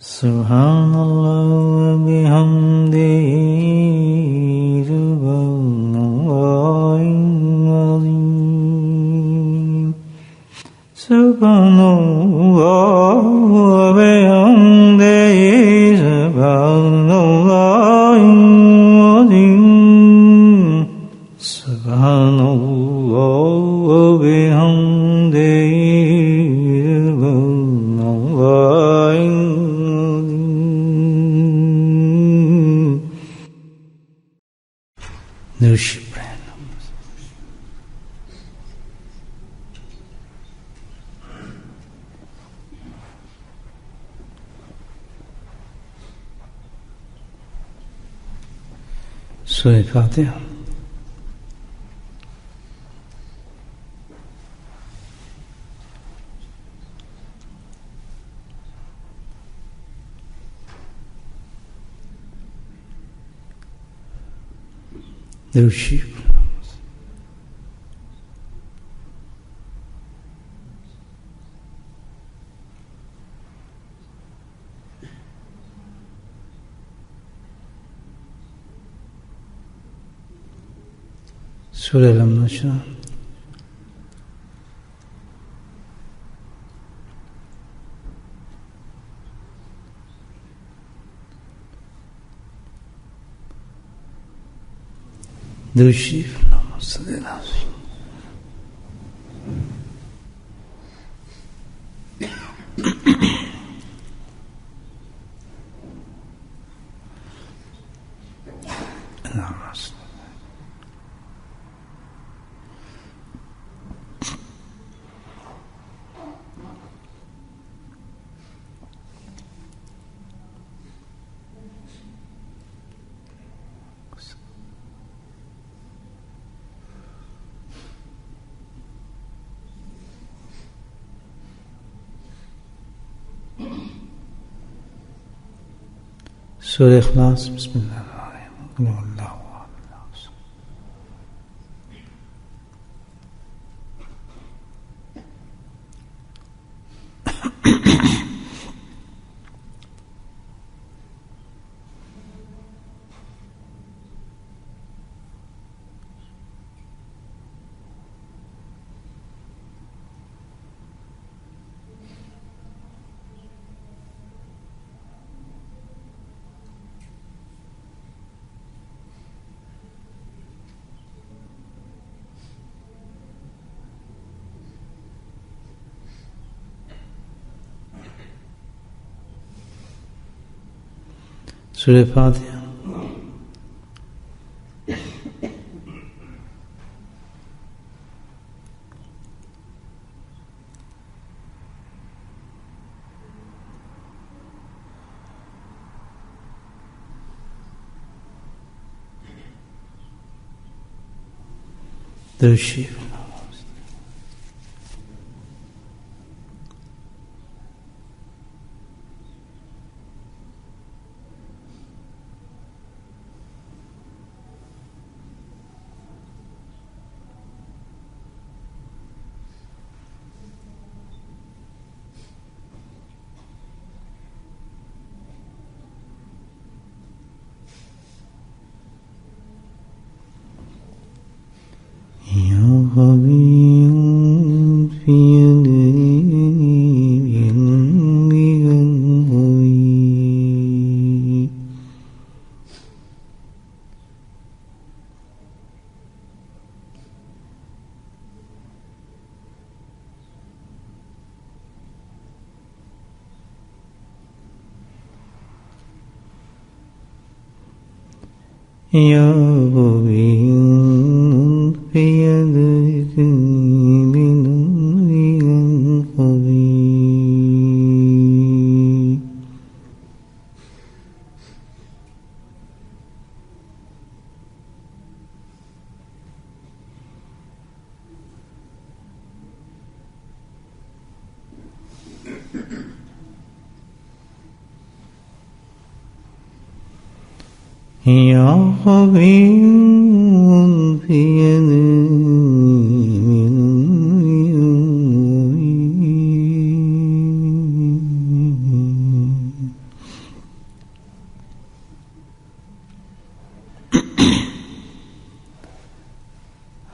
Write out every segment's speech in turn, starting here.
سبحان الله وبحمده سبحان الله العظيم سبحان الله وبحمده سبحان الله العظيم سبحان الله وبحمده سبحان الله نوشی برند سورة فاتحة. نوشی سورة لم نشرح. دوشی اللهم صل على سيدنا سورة إخلاص. بسم الله الرحمن الرحيم. الله سورة فاتحة. دوشی خبير في يا خبير في يدك بنورك الخبير يا خبير في يدك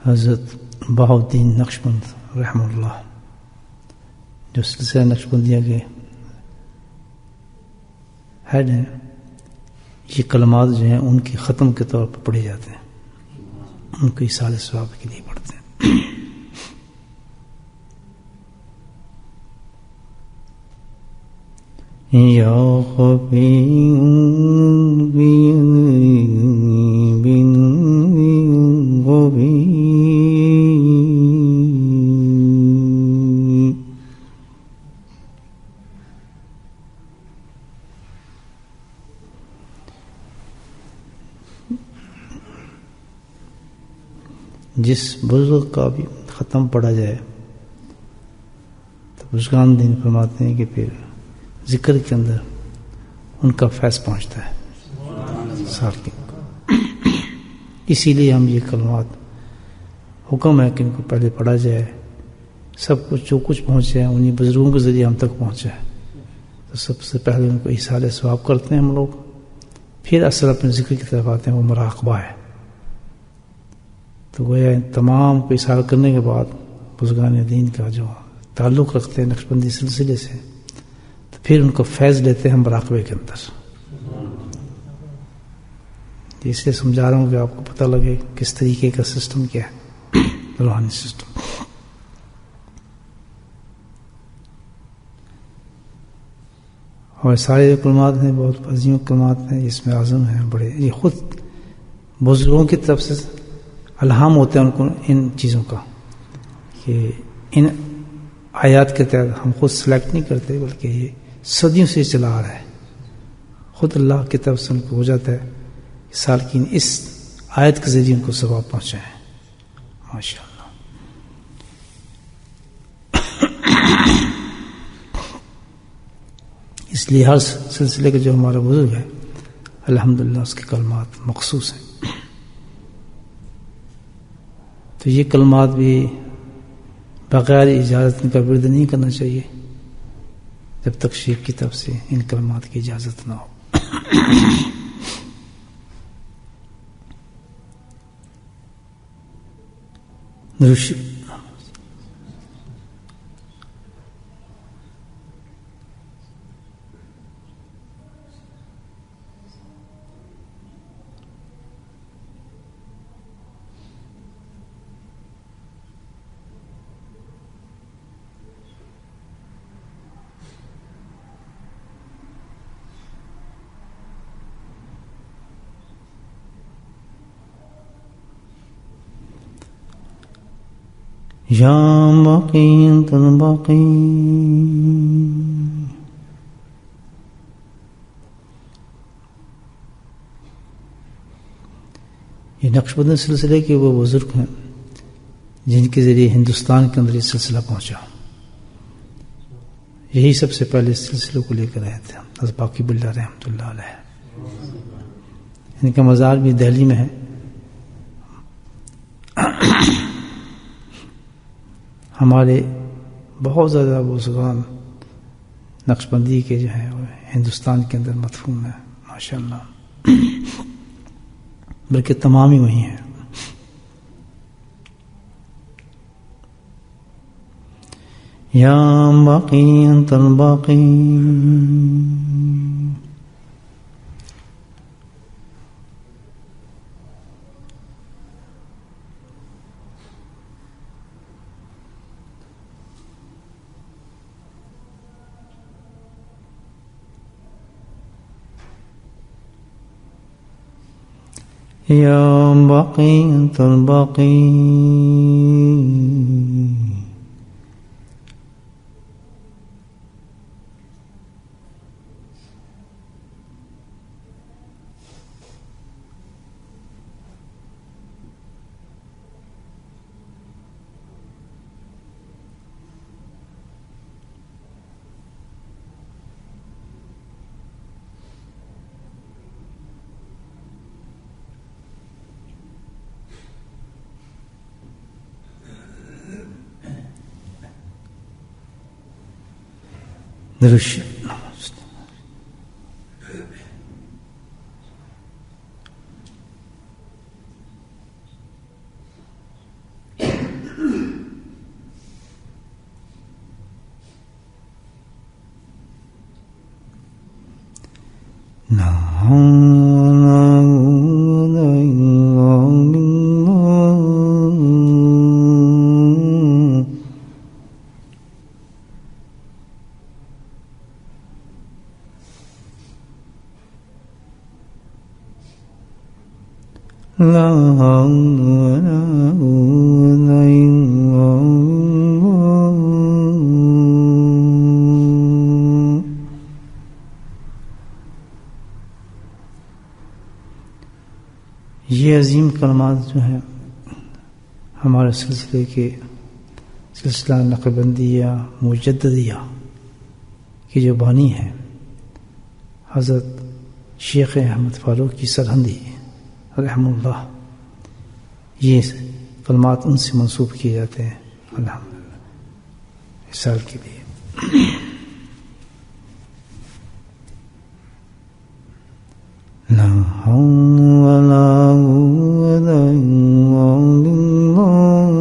حضرت بہاؤالدین نقشبند رحمہ اللہ جو سلسلہ نقشبندیہ کے ہیڈ ہیں، یہ کلمات جو ہیں ان کی ختم کے طور پر پڑھے جاتے ہیں، ان کو ایصال ثواب کے لیے پڑھتے ہیں۔ یا خفی جس بزرگ کا بھی ختم پڑھا جائے تو بزرگان دین فرماتے ہیں کہ پھر ذکر کے اندر ان کا فیض پہنچتا ہے سالکین کو۔ اسی لیے ہم یہ کلمات حکم ہے کہ ان کو پہلے پڑھا جائے، سب کچھ جو کچھ پہنچے ہیں انہیں بزرگوں کے ذریعے ہم تک پہنچا ہے، تو سب سے پہلے ان کو ایصال ثواب کرتے ہیں ہم لوگ، پھر اصل اپنے ذکر کی طرف آتے ہیں، وہ مراقبہ ہے۔ تو گویا تمام کو ایصال کرنے کے بعد بزرگان دین کا جو تعلق رکھتے ہیں نقشبندی سلسلے سے، تو پھر ان کو فیض لیتے ہیں مراقبے کے اندر۔ اس لیے سمجھا رہا ہوں کہ آپ کو پتہ لگے کس طریقے کا سسٹم کیا ہے، روحانی سسٹم۔ اور سارے کلمات ہیں، بہت عظیم کلمات ہیں، اس میں اعظم ہیں بڑے، یہ خود بزرگوں کی طرف سے الہام ہوتے ہیں ان کو ان چیزوں کا، کہ ان آیات کے تحت ہم خود سلیکٹ نہیں کرتے، بلکہ یہ صدیوں سے چلا آ رہا ہے، خود اللہ کی طرف سے ان کو ہو جاتا ہے کہ سالکین اس آیت کے ذریعے ان کو ثواب پہنچے ہیں، ماشاء اللہ۔ اس لیے ہر سلسلے کے جو ہمارا بزرگ ہے الحمدللہ اس کے کلمات مخصوص ہیں، تو یہ کلمات بھی بغیر اجازت ان کا ورد نہیں کرنا چاہیے جب تک شیخ کی طرف سے ان کلمات کی اجازت نہ ہو۔ یا باقی تن باقی یہ نقشبندی سلسلے کے وہ بزرگ ہیں جن کے ذریعے ہندوستان کے اندر یہ سلسلہ پہنچا، یہی سب سے پہلے اس سلسلے کو لے کر آئے تھے حضرت باقی باللہ رحمۃ اللہ علیہ۔ ان کا مزار بھی دہلی میں ہے۔ ہمارے بہت زیادہ بزرگان نقشبندی کے جو ہیں وہ ہندوستان کے اندر مدفون ہیں ماشاء اللہ، بلکہ تمام ہی وہی ہیں۔ یا باقی انت الباقی یا باقی انت الباقی درش یہ عظیم کلمات جو ہیں ہمارے سلسلے کے سلسلہ نقشبندیہ مجددیہ کی جو بانی ہیں حضرت شیخ احمد فاروق کی سرہندی رحمہ اللہ، یہ کلمات ان سے منسوب کیے جاتے ہیں الحمدللہ اس سال کے لیے۔ لا حول ولا قوة إلا بالله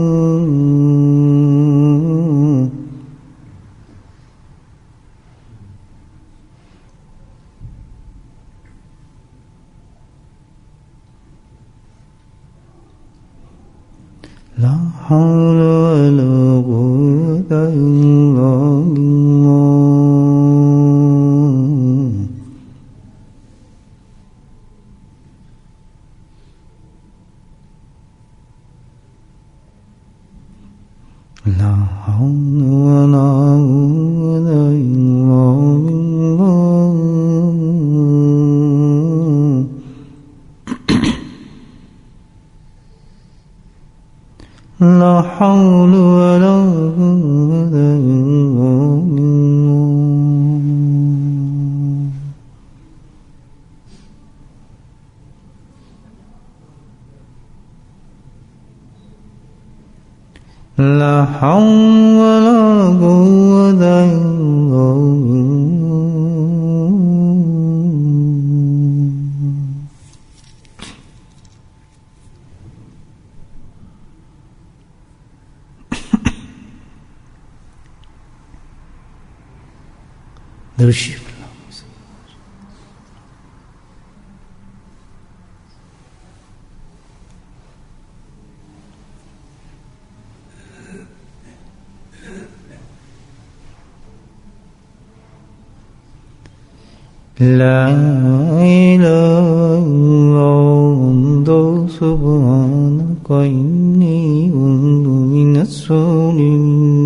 لا حول ولا قوة إلا بالله لا حول ولا قوة إلا بالله لا حول ولا قوة إلا بالله لا حول ولا قوة إلا بالله درشی لا إله إلا أنت سبحانك إني كنت من الظالمين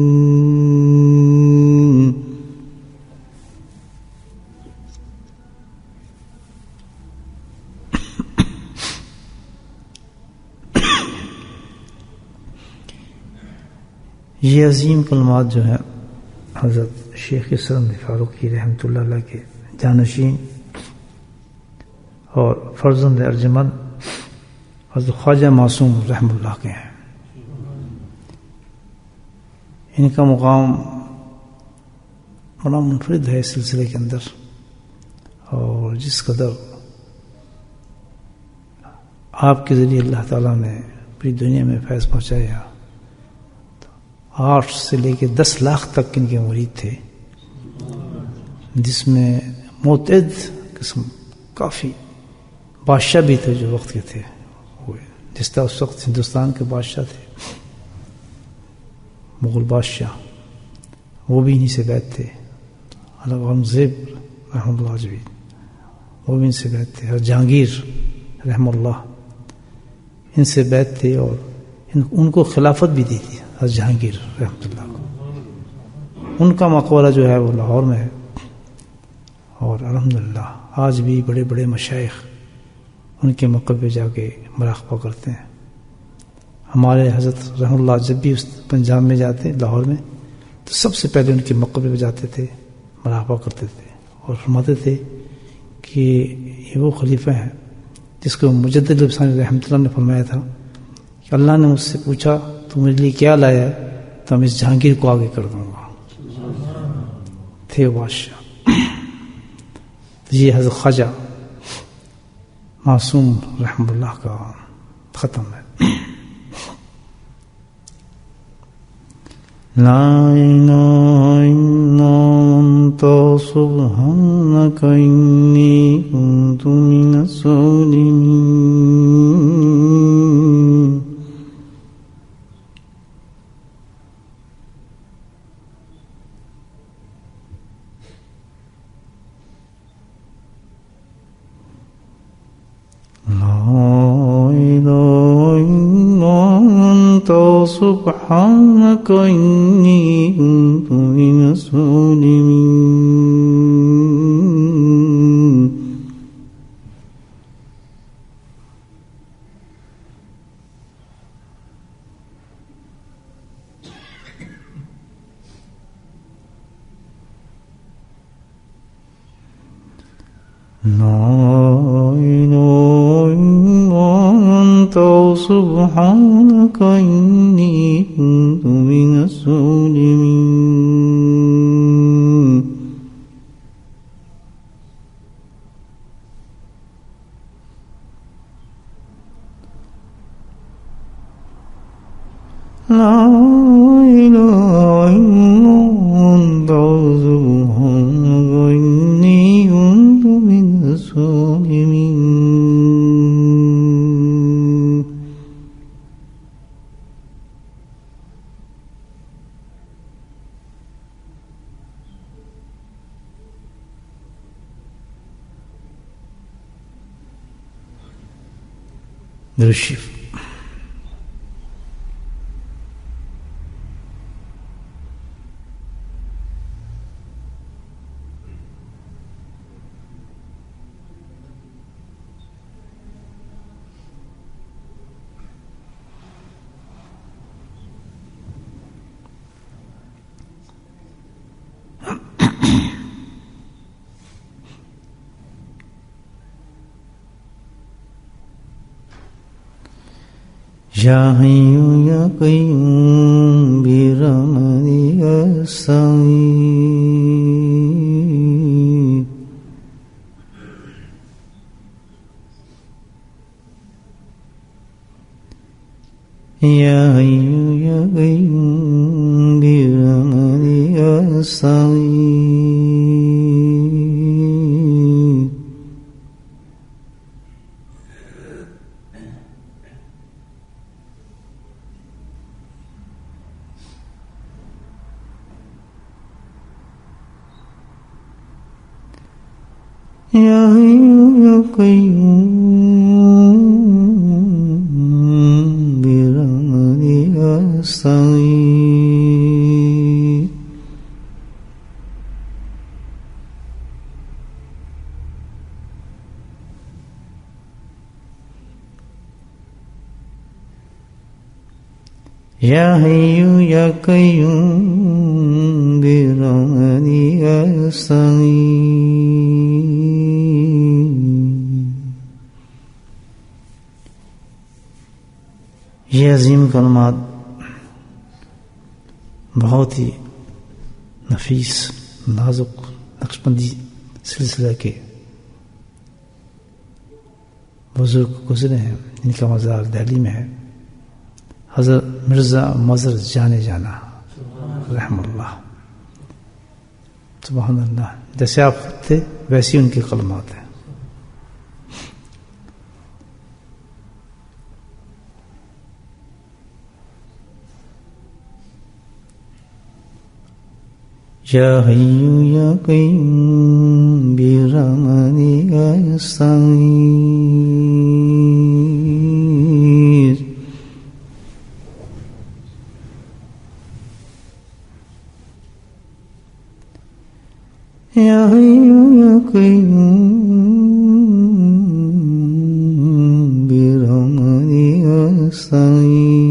یہ عظیم کلمات جو ہیں حضرت شیخ سرہندی فاروقی رحمۃ اللہ علیہ کے جانشین اور فرزند ارجمند حضرت خواجہ معصوم رحمہ اللہ کے ہیں۔ ان کا مقام بڑا منفرد ہے اس سلسلے کے اندر، اور جس قدر آپ کے ذریعے اللہ تعالیٰ نے پوری دنیا میں فیض پہنچایا، 8 سے لے کے 10 لاکھ تک ان کے مرید تھے، جس میں متعدد قسم کافی بادشاہ بھی تھے جو وقت کے تھے ہوئے، جس طرح اس وقت ہندوستان کے بادشاہ تھے مغل بادشاہ، وہ بھی انہی سے بیعت تھے، اورنگزیب رحمہ اللہ عجوی وہ بھی ان سے بیعت تھے، اور جہانگیر رحمہ اللہ ان سے بیعت تھے، اور ان کو خلافت بھی دی تھی حضرت جہانگیر رحمۃ اللہ کو۔ ان کا مقبرہ جو ہے وہ لاہور میں ہے، اور الحمدللہ آج بھی بڑے بڑے مشائخ ان کے مقبرے پہ جا کے مراقبہ کرتے ہیں۔ ہمارے حضرت رحمہ اللہ جب بھی اس پنجاب میں جاتے لاہور میں تو سب سے پہلے ان کے مقبرے پہ جاتے تھے، مراقبہ کرتے تھے، اور فرماتے تھے کہ یہ وہ خلیفہ ہیں جس کو مجدد الفسانی رحمۃ اللہ نے فرمایا تھا کہ اللہ نے مجھ سے پوچھا تو میرے لیے کیا لایا ہے، تو میں اس جہانگیر کو آگے کر دوں گا، تھے بادشاہ۔ یہ حضرت خواجہ معصوم رحمہ اللہ کا ختم ہے۔ لا الہ الا انت أنت سبحانك إني كنت من الظالمين لا إله إلا أنت سبحانك إني كنت من الظالمين لا إله إلا أنت سبحانك إني كنت من الظالمين لا إله إلا أنت سبحانك إني كنت من الظالمين درود شریف. یا حی یا قیوم برحمتک استغیث یا حی یا قیوم برحمتک استغیث یا حی یا قیوم برحمتک استغیث یا حی یا قیوم برحمتک استغیث. یہ عظیم کلمات بہت ہی نفیس نازک نقشبندی سلسلہ کے بزرگ گزرے ہیں، ان کا مزار دہلی میں ہے. حضرت مرزا مظہر جانے جانا رحم اللہ. سبحان اللہ، جیسے آپ خود تھے ویسی ان کے کلمات ہیں. یا حی یا قیوم برحمتک استغیث یا حی یا قیوم برحمتک استغیث.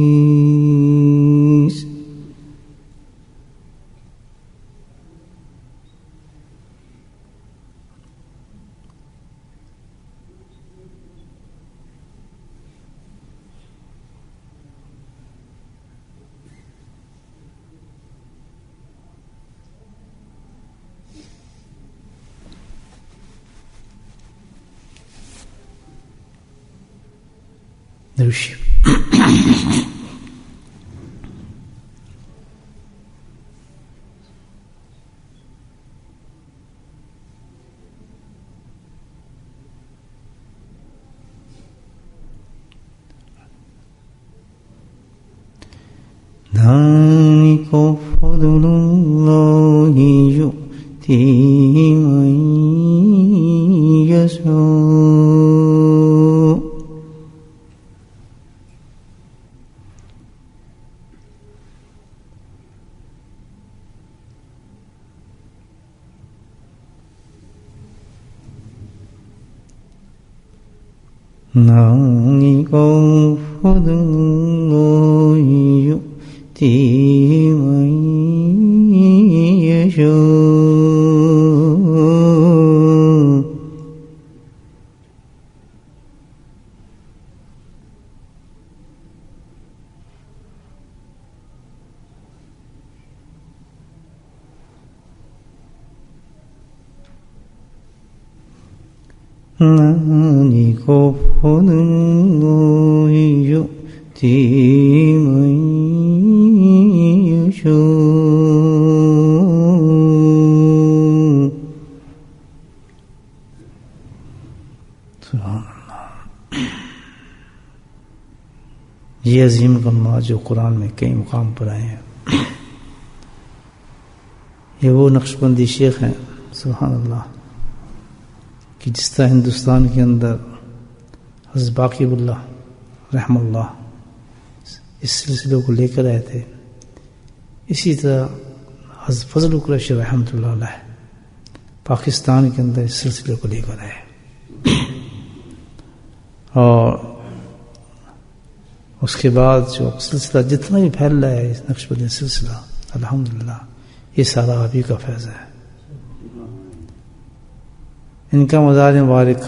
درود شریف. ذَلِكَ فَضْلُ اللَّهِ يُؤْتِيهِ مَن يَشَاءُ ذَلِكَ فَضْلُ اللَّهِ يُؤْتِيهِ مَن يَشَاءُ ذَلِكَ فَضْلُ اللَّهِ يُؤْتِيهِ مَن يَشَاءُ سبحان اللہ. یہ عظیم کلمات جو قرآن میں کئی مقام پر آئے ہیں، یہ وہ نقشبندی شیخ ہیں سبحان اللہ کہ جس طرح ہندوستان کے اندر حضرت باقی اللہ رحم اللہ اس سلسلے کو لے کر آئے تھے، اسی طرح حضرت فضل قریشی رحمۃ اللہ علیہ پاکستان کے اندر اس سلسلے کو لے کر آئے، اور اس کے بعد جو سلسلہ جتنا بھی پھیل رہا ہے اس نقشبندی سلسلہ الحمدللہ یہ سارا آپ ہی کا فیض ہے. ان کا مزار مبارک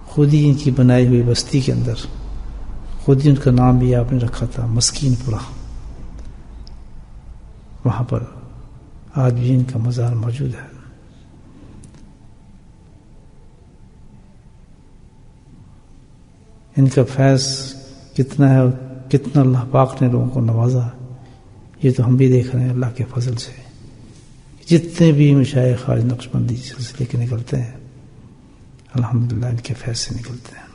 خود ہی ان کی بنائی ہوئی بستی کے اندر، خود ہی ان کا نام بھی آپ نے رکھا تھا مسکین پورہ، وہاں پر آج بھی ان کا مزار موجود ہے. ان کا فیض کتنا ہے اور کتنا اللہ پاک نے لوگوں کو نوازا، یہ تو ہم بھی دیکھ رہے ہیں اللہ کے فضل سے. جتنے بھی مشائخ خارج نقشبندی سلسلے کے نکلتے ہیں الحمدللہ ان کے فیض سے نکلتے ہیں.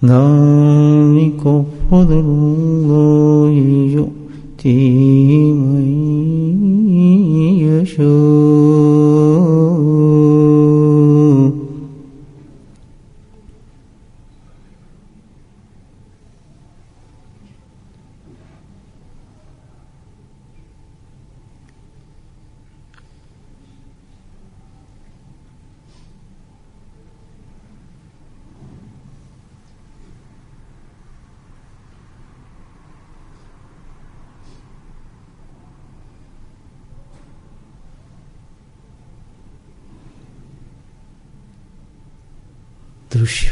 ذَلِكَ فَضْلُ اللَّهِ يُؤْتِيهِ مَن يَشَاءُ دروشی.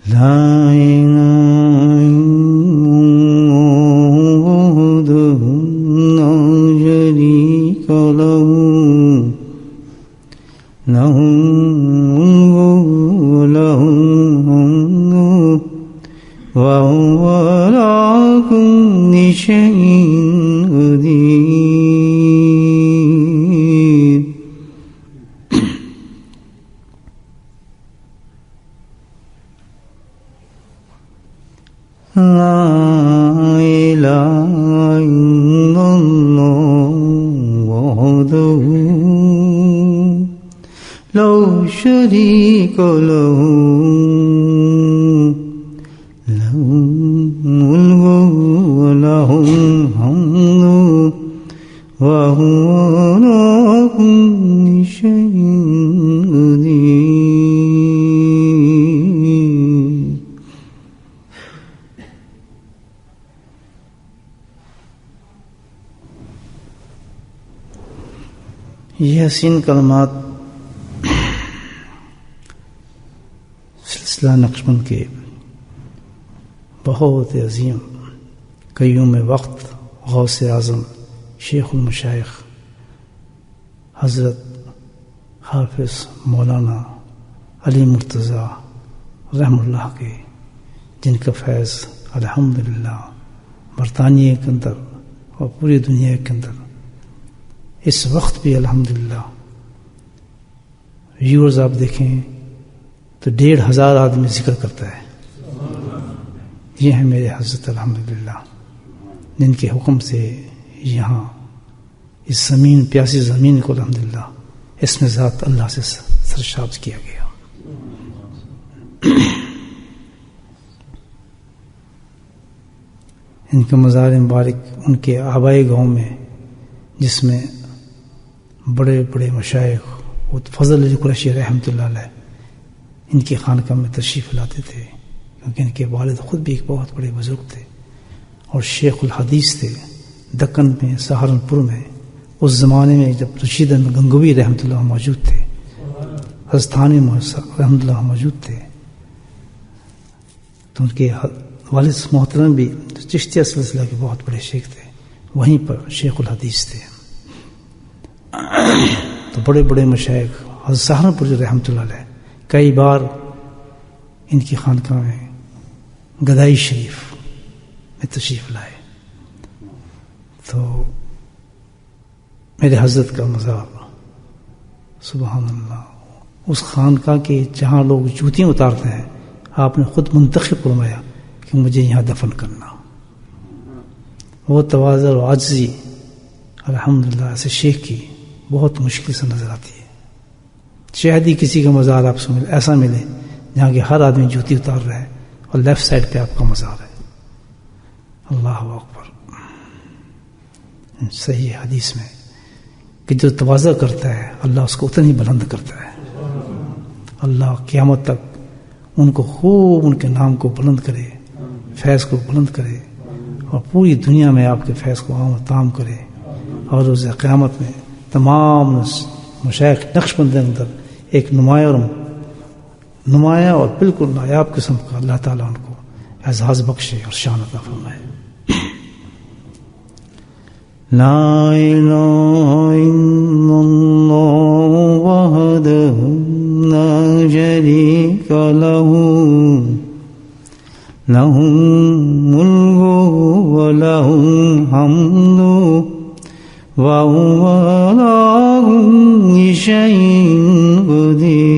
لا إله إلا الله وحده لا شريك له له الملك وله الحمد وهو على كل شيء قدير. لا إله إلا الله وحده لا شريك له له الملك وله الحمد وهو على كل شيء قدير. یہ حسین کلمات سلسلہ نقشبند کے بہت عظیم قیوم وقت غوث اعظم شیخ المشائخ حضرت حافظ مولانا علی مرتضیٰ رحم اللہ کے، جن کا فیض الحمدللہ برطانیہ کے اندر اور پوری دنیا کے اندر اس وقت بھی الحمدللہ ویورز آپ دیکھیں تو 1,500 آدمی ذکر کرتا ہے. یہ ہیں میرے حضرت الحمدللہ، جن کے حکم سے یہاں اس زمین، پیاسی زمین کو الحمدللہ اس میں ذات اللہ سے سرشار کیا گیا. ان کے مزار مبارک ان کے آبائی گاؤں میں، جس میں بڑے بڑے مشائخ فضل علی قریشی رحمۃ اللہ علیہ ان کی خانقاہ میں تشریف لاتے تھے، کیونکہ ان کے والد خود بھی ایک بہت بڑے بزرگ تھے اور شیخ الحدیث تھے. دکن میں، سہارنپور میں اس زمانے میں جب رشید گنگوی رحمۃ اللہ موجود تھے، ہستانی رحمۃ اللہ موجود تھے، تو ان کے والد محترم بھی چشتیہ سلسلہ کے بہت بڑے شیخ تھے، وہیں پر شیخ الحدیث تھے. تو بڑے بڑے مشائخ حضرت سہارنپور رحمۃ اللہ علیہ کئی بار ان کی خانقاہ میں گدائی شریف میں تشریف لائے. تو میرے حضرت کا مزار سبحان اللہ، اس خانقاہ کے جہاں لوگ جوتیاں اتارتے ہیں، آپ نے خود منتخب فرمایا کہ مجھے یہاں دفن کرنا. وہ تواضع و عاجزی الحمدللہ ایسے شیخ کی بہت مشکل سے نظر آتی ہے. شاید ہی کسی کا مزار آپ سے ایسا ملے جہاں کہ ہر آدمی جوتی اتار رہا ہے اور لیفٹ سائڈ پہ آپ کا مزار ہے. اللہ اکبر. صحیح حدیث میں کہ جو تواضع کرتا ہے اللہ اس کو اتنا ہی بلند کرتا ہے. اللہ قیامت تک ان کو خوب ان کے نام کو بلند کرے، فیض کو بلند کرے، اور پوری دنیا میں آپ کے فیض کو عام و تام کرے، اور روز قیامت میں تمام مشائخ نقشبند کے اندر ایک نمایاں اور بالکل نایاب قسم کا اللہ تعالیٰ ان کو اعزاز بخشے اور شان عطا فرمائے. لا الہ الا اللہ وحدہ لا شریک لہ لہ الملک ولہ الحمد وہو علی کل شیء قدیر.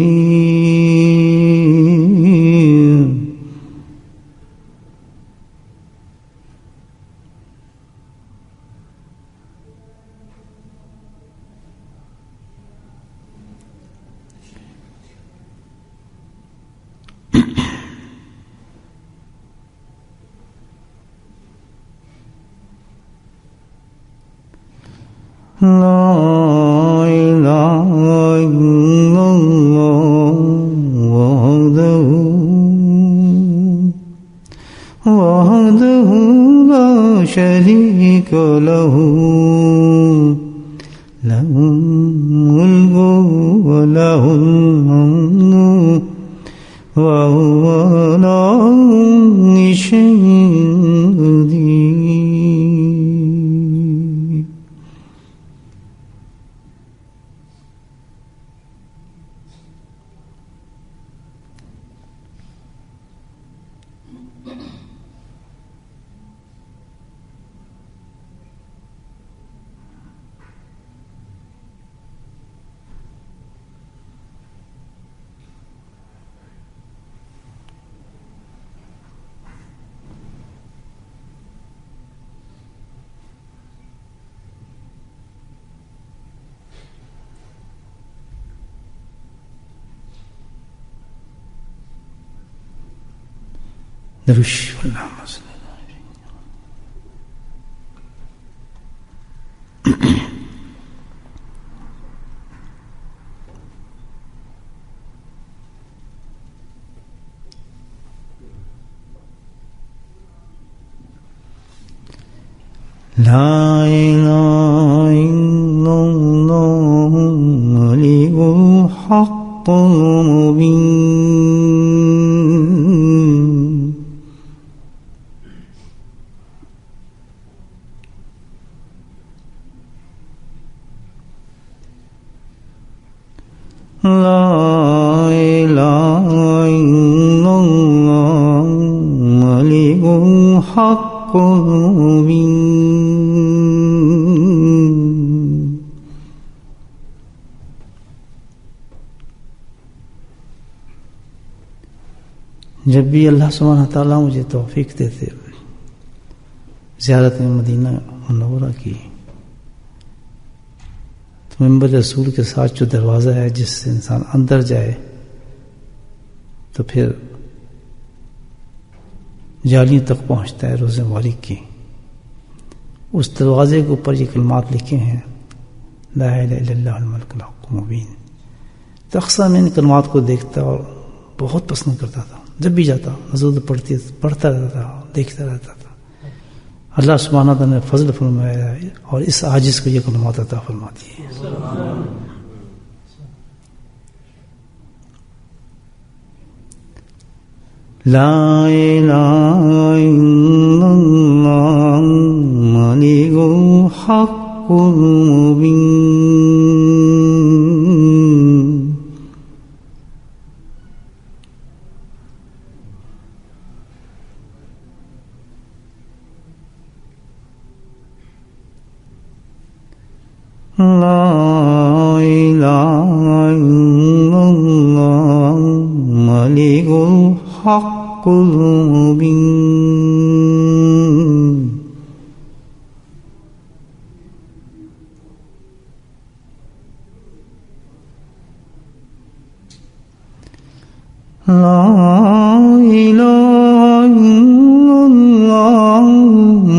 لا الہ الا اللہ وحدہ لا شریک لہ لہ الملک ولہ الحمد وہو علی کل شیء قدیر. درش اللہم صلی اللہ علیہ وسلم. لا الہ الا اللہ لا الہ الا اللہ ملک الحق المبین. جب بھی اللہ سبحانہ تعالیٰ مجھے توفیق دیتے زیارت مدینہ منورہ کی، تو منبر رسول کے ساتھ جو دروازہ ہے جس سے انسان اندر جائے تو پھر جالیوں تک پہنچتا ہے روز مبارک کی، اس دروازے کے اوپر یہ کلمات لکھے ہیں لا الہ الا اللہ الملک الحق المبین. تو اکثر میں ان کلمات کو دیکھتا اور بہت پسند کرتا تھا. جب بھی جاتا نزول پڑھتا رہتا تھا، دیکھتا رہتا تھا. اللہ سبحانہ تعالیٰ نے فضل فرمایا ہے اور اس عاجز کو یہ کلمات عطا فرماتی ہے. لا الہ الا اللہ ملک الحق المبین. لا الہ الا اللہ ملک الحق المبین. لا الہ الا اللہ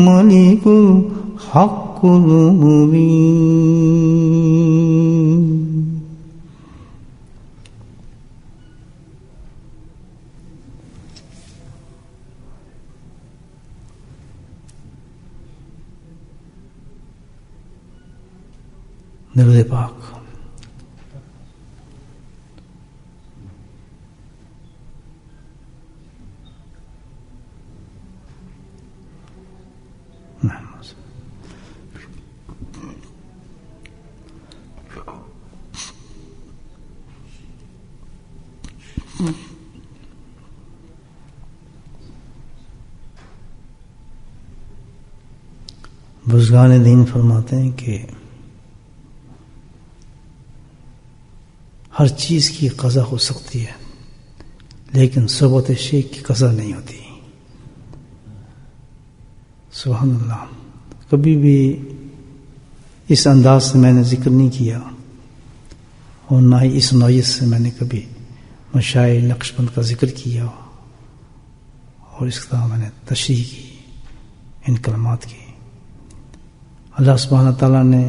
ملک الحق المبین. درود پاک. بزرگان دین فرماتے ہیں کہ ہر چیز کی قضا ہو سکتی ہے لیکن صحبت شیخ کی قضا نہیں ہوتی. سبحان اللہ. کبھی بھی اس انداز سے میں نے ذکر نہیں کیا اور نہ ہی اس نوعیت سے میں نے کبھی مشائخ نقشبند کا ذکر کیا اور اس طرح میں نے تشریح کی ان کلمات کی. اللہ سبحانہ تعالیٰ نے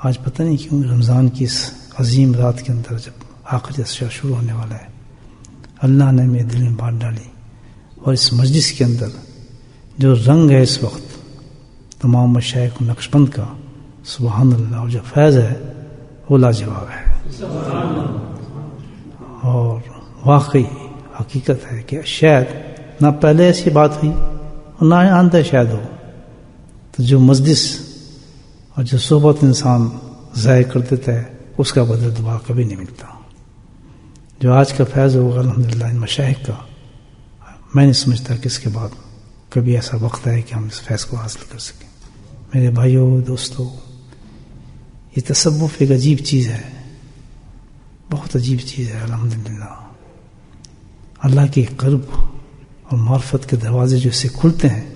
آج پتہ نہیں کیوں رمضان کی اس عظیم رات کے اندر جب آخری اشیاء شروع ہونے والا ہے، اللہ نے میرے دل میں بات ڈالی اور اس مجلس کے اندر جو رنگ ہے اس وقت تمام مشائخ نقشبند کا، سبحان اللہ، اور جو فیض ہے وہ لاجواب ہے. اور واقعی حقیقت ہے کہ شاید نہ پہلے ایسی بات ہوئی اور نہ آئندہ شاید ہو، تو جو مجلس اور جو صحبت انسان ضائع کر دیتا ہے اس کا بدل دوبارہ کبھی نہیں ملتا. جو آج کا فیض ہوگا الحمدللہ ان مشائخ کا، میں نہیں سمجھتا کہ اس کے بعد کبھی ایسا وقت ہے کہ ہم اس فیض کو حاصل کر سکیں. میرے بھائیوں دوستوں، یہ تصوف ایک عجیب چیز ہے، بہت عجیب چیز ہے. الحمدللہ اللہ کے قرب اور معرفت کے دروازے جو اس سے کھلتے ہیں،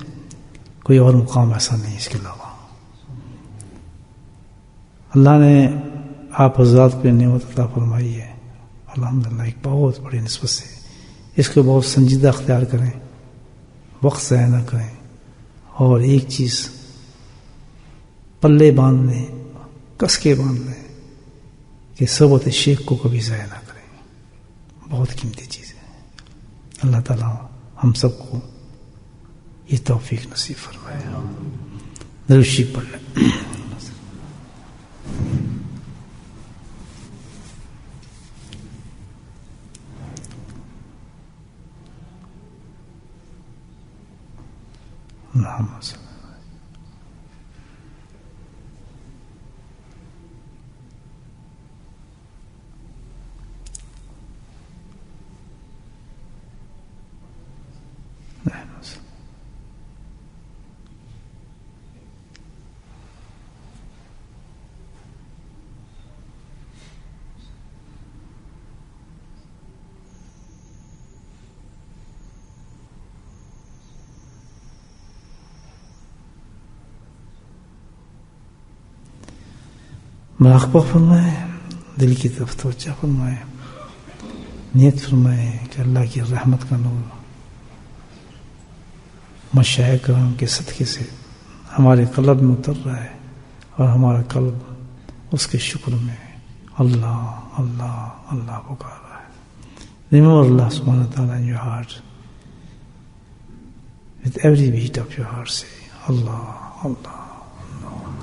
کوئی اور مقام ایسا نہیں اس کے علاوہ. اللہ نے آپ حضرات کو نعمت عطا فرمائی ہے الحمدللہ ایک بہت بڑی نسبت سے. اس کو بہت سنجیدہ اختیار کریں، وقت ضائع نہ کریں، اور ایک چیز پلے باندھ لیں، کس کے باندھ لیں کہ صحبت شیخ کو کبھی ضائع نہ کریں. بہت قیمتی چیز ہے. اللہ تعالیٰ ہم سب کو یہ توفیق نصیب فرمائے. درود شریف پڑھ لیں. اللہم صلی مراقبہ فرمائیں، دل کی طرف توجہ فرمائیں، نیت فرمائیں کہ اللہ کی رحمت کا نور مشائخ کرام کے صدقے سے ہمارے قلب میں اتر رہا ہے اور ہمارا قلب اس کے شکر میں اللہ اللہ اللہ پکار رہا ہے. Remember Allah subhanahu wa ta'ala in your heart. With every beat of your heart say Allah Allah Allah.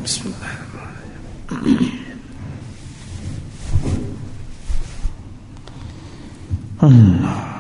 Bismillahirrahmanirrahim. Allah.